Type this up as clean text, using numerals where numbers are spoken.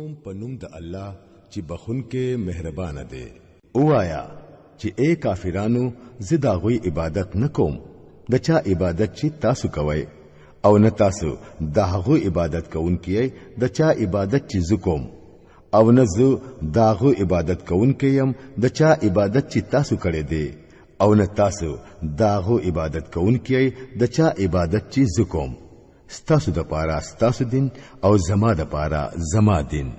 کوم پنوم د الله چې بخون کې مهربان دی. اوایا چې اے کافرانو زدا غوي عبادت نکوم د چا عبادت چې تاسو کوئ او نه تاسو داغو عبادت کوونکی د چا عبادت چې زکوم او نه زه داغو عبادت کوونکی يم د چا عبادت چې تاسو کړی دی او نه تاسو داغو عبادت کوونکی د چا عبادت چې زکوم. ستاسو د پاره ستاسو دین او زما د پاره زما دین.